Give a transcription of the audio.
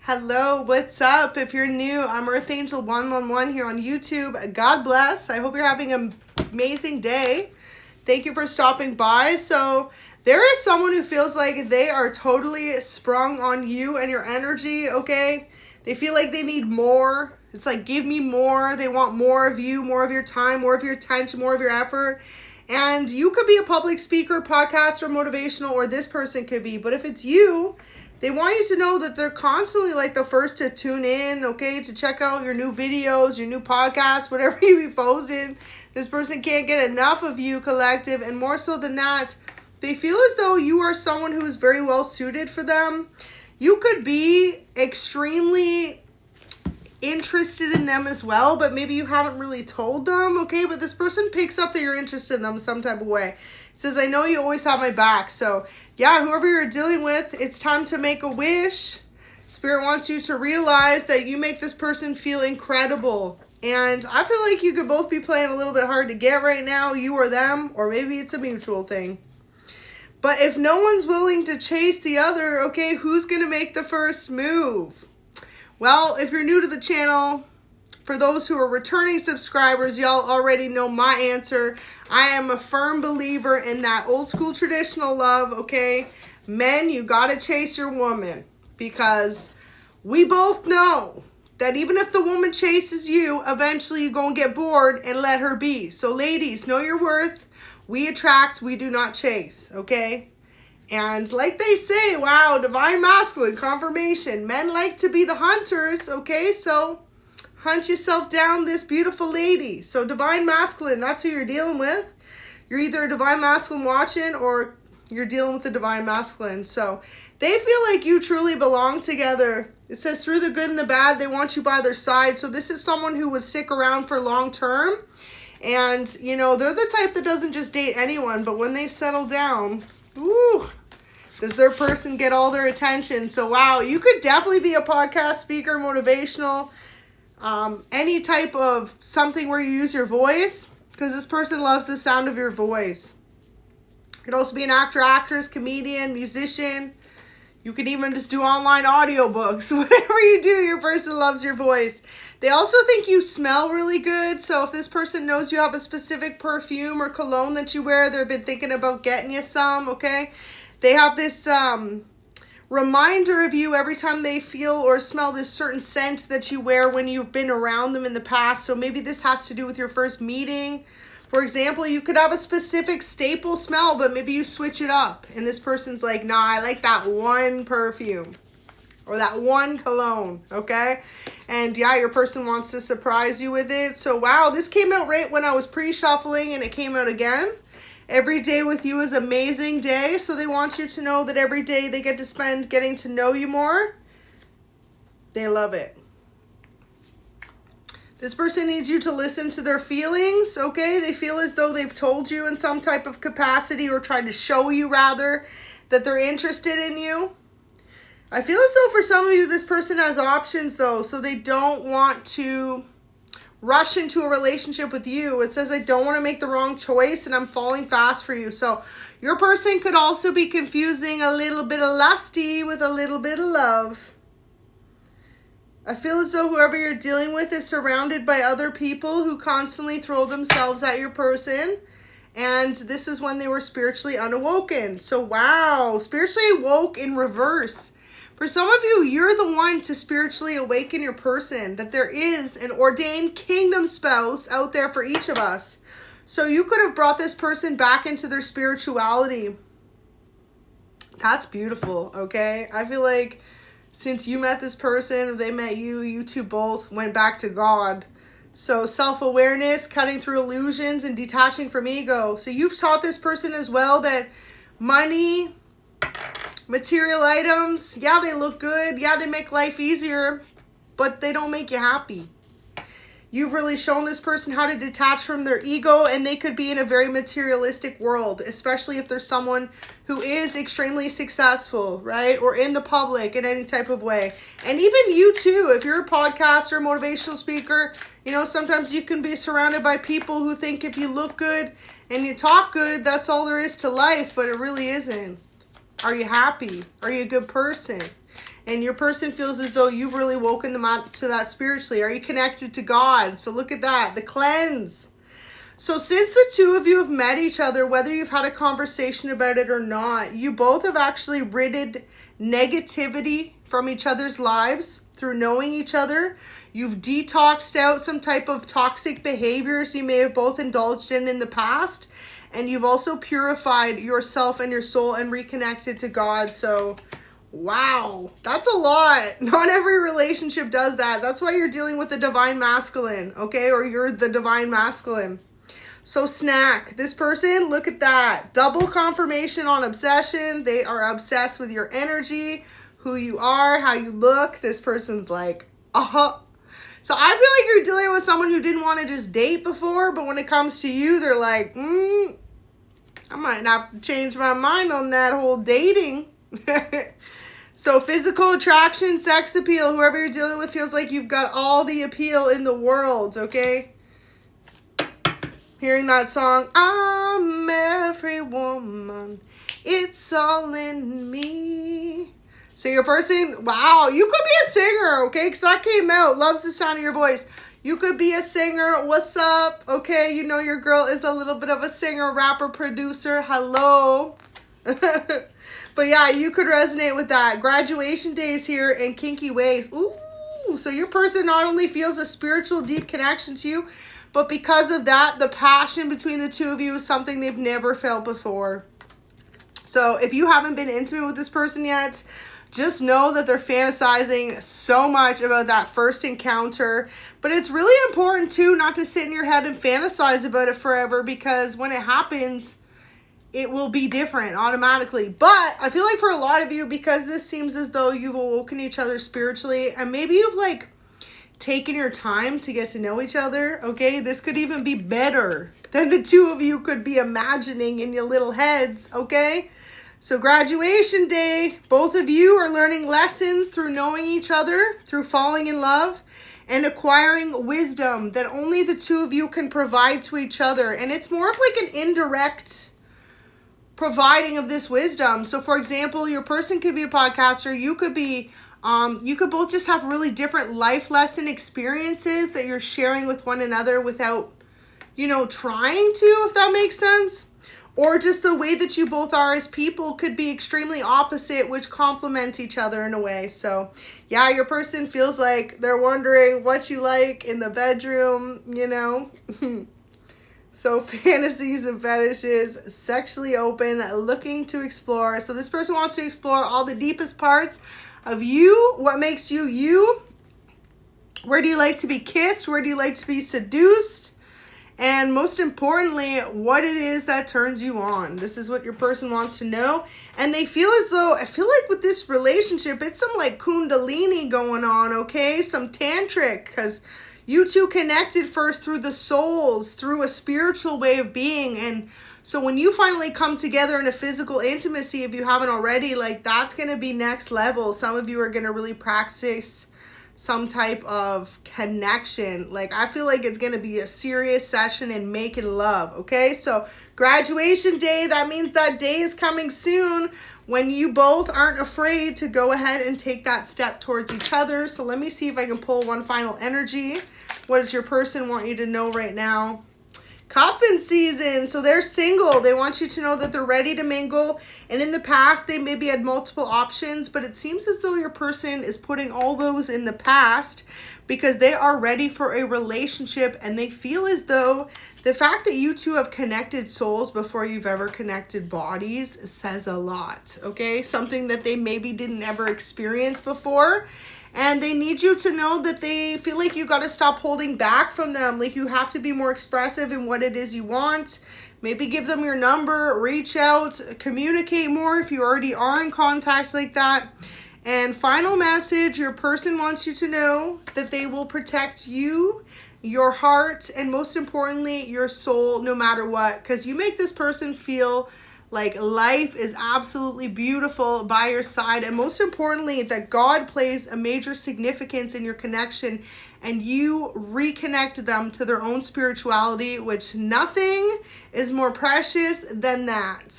Hello, what's up? If you're new, I'm Earth Angel 111 here on YouTube. God bless. I hope you're having an amazing day. Thank you for stopping by. So there is someone who feels like they are totally sprung on you and your energy, okay? They feel like they need more. It's like, give me more. They want more of you, more of your time, more of your attention, more of your effort. And you could be a public speaker, podcaster, motivational, or this person could be. But if it's you, they want you to know that they're constantly like the first to tune in, okay, to check out your new videos, your new podcasts, whatever you be posting. This person can't get enough of you, collective, and more so than that, they feel as though you are someone who is very well suited for them. You could be extremely interested in them as well, but maybe you haven't really told them, okay? But this person picks up that you're interested in them some type of way. It says, I know you always have my back. So yeah, whoever you're dealing with, it's time to make a wish. Spirit wants you to realize that you make this person feel incredible. And I feel like you could both be playing a little bit hard to get right now, you or them, or maybe it's a mutual thing. But if no one's willing to chase the other, okay, who's going to make the first move? Well, if you're new to the channel, for those who are returning subscribers, y'all already know my answer. I am a firm believer in that old school traditional love, okay? Men, you gotta chase your woman, because we both know that even if the woman chases you, eventually you're gonna get bored and let her be. So ladies, know your worth. We attract, we do not chase, okay? And like they say, wow, divine masculine, confirmation. Men like to be the hunters, okay? So hunt yourself down this beautiful lady. So divine masculine, that's who you're dealing with. You're either a divine masculine watching or you're dealing with a divine masculine. So they feel like you truly belong together. It says through the good and the bad, they want you by their side. So this is someone who would stick around for long term. And, you know, they're the type that doesn't just date anyone, but when they settle down, ooh, does their person get all their attention? So, wow, you could definitely be a podcast speaker, motivational, any type of something where you use your voice, because this person loves the sound of your voice. You could also be an actor, actress, comedian, musician. You can even just do online audiobooks. Whatever you do, your person loves your voice. They also think you smell really good. So if this person knows you have a specific perfume or cologne that you wear, they've been thinking about getting you some, okay? They have this reminder of you every time they feel or smell this certain scent that you wear when you've been around them in the past. So maybe this has to do with your first meeting. For example, you could have a specific staple smell, but maybe you switch it up. And this person's like, nah, I like that one perfume or that one cologne, okay? And yeah, your person wants to surprise you with it. So wow, this came out right when I was pre-shuffling and it came out again. Every day with you is an amazing day. So they want you to know that every day they get to spend getting to know you more. They love it. This person needs you to listen to their feelings, okay? They feel as though they've told you in some type of capacity, or tried to show you rather, that they're interested in you. I feel as though for some of you, this person has options though, so they don't want to rush into a relationship with you. It says, I don't want to make the wrong choice and I'm falling fast for you. So your person could also be confusing a little bit of lusty with a little bit of love. I feel as though whoever you're dealing with is surrounded by other people who constantly throw themselves at your person. And this is when they were spiritually unawoken. So wow, spiritually awoke in reverse. For some of you, you're the one to spiritually awaken your person, that there is an ordained kingdom spouse out there for each of us. So you could have brought this person back into their spirituality. That's beautiful, okay? I feel like since you met this person, or they met you, you two both went back to God. So self-awareness, cutting through illusions, and detaching from ego. So you've taught this person as well that money, material items, yeah, they look good. Yeah, they make life easier, but they don't make you happy. You've really shown this person how to detach from their ego, and they could be in a very materialistic world, especially if there's someone who is extremely successful, right? Or in the public in any type of way. And even you too, if you're a podcaster, motivational speaker, you know, sometimes you can be surrounded by people who think if you look good and you talk good, that's all there is to life, but it really isn't. Are you happy? Are you a good person? And your person feels as though you've really woken them up to that spiritually. Are you connected to God? So look at that, the cleanse. So since the two of you have met each other, whether you've had a conversation about it or not, you both have actually ridded negativity from each other's lives through knowing each other. You've detoxed out some type of toxic behaviors you may have both indulged in the past. And you've also purified yourself and your soul and reconnected to God. So, wow, that's a lot. Not every relationship does that. That's why you're dealing with the divine masculine, okay? Or you're the divine masculine. So snack, this person, look at that. Double confirmation on obsession. They are obsessed with your energy, who you are, how you look. This person's like, uh-huh. So I feel like you're dealing with someone who didn't want to just date before, but when it comes to you, they're like, I might have to change my mind on that whole dating. So physical attraction, sex appeal, whoever you're dealing with feels like you've got all the appeal in the world, okay? Hearing that song, I'm every woman, it's all in me. So your person, wow, you could be a singer, okay? Because that came out, loves the sound of your voice. You could be a singer, what's up? Okay, you know your girl is a little bit of a singer, rapper, producer, hello. But yeah, you could resonate with that. Graduation days here in kinky ways. Ooh, so your person not only feels a spiritual deep connection to you, but because of that, the passion between the two of you is something they've never felt before. So if you haven't been intimate with this person yet, just know that they're fantasizing so much about that first encounter. But it's really important too not to sit in your head and fantasize about it forever, because when it happens, it will be different automatically. But I feel like for a lot of you, because this seems as though you've awoken each other spiritually, and maybe you've like taken your time to get to know each other, okay? This could even be better than the two of you could be imagining in your little heads, okay? So graduation day, both of you are learning lessons through knowing each other, through falling in love, and acquiring wisdom that only the two of you can provide to each other. And it's more of like an indirect providing of this wisdom. So for example, your person could be a podcaster, you could be you could both just have really different life lesson experiences that you're sharing with one another without, you know, trying to, if that makes sense. Or just the way that you both are as people could be extremely opposite, which complement each other in a way. So yeah, your person feels like they're wondering what you like in the bedroom, you know. So fantasies and fetishes, sexually open, looking to explore. So this person wants to explore all the deepest parts of you, what makes you you, where do you like to be kissed, where do you like to be seduced, and most importantly, what it is that turns you on. This is what your person wants to know. And they feel as though, I feel like with this relationship, it's some like kundalini going on, okay? Some tantric, because you two connected first through the souls, through a spiritual way of being. And so when you finally come together in a physical intimacy, if you haven't already, like that's going to be next level. Some of you are going to really practice some type of connection. Like I feel like it's going to be a serious session in making love. Okay, so graduation day, that means that day is coming soon when you both aren't afraid to go ahead and take that step towards each other. So let me see if I can pull one final energy. What does your person want you to know right now? Coffin season. So they're single. They want you to know that they're ready to mingle. And in the past, they maybe had multiple options, but it seems as though your person is putting all those in the past because they are ready for a relationship, and they feel as though the fact that you two have connected souls before you've ever connected bodies says a lot, okay? Something that they maybe didn't ever experience before. And they need you to know that they feel like you got to stop holding back from them. Like you have to be more expressive in what it is you want. Maybe give them your number, reach out, communicate more if you already are in contact like that. And final message, your person wants you to know that they will protect you, your heart, and most importantly, your soul, no matter what. Because you make this person feel like life is absolutely beautiful by your side, and most importantly, that God plays a major significance in your connection, and you reconnect them to their own spirituality, which nothing is more precious than that.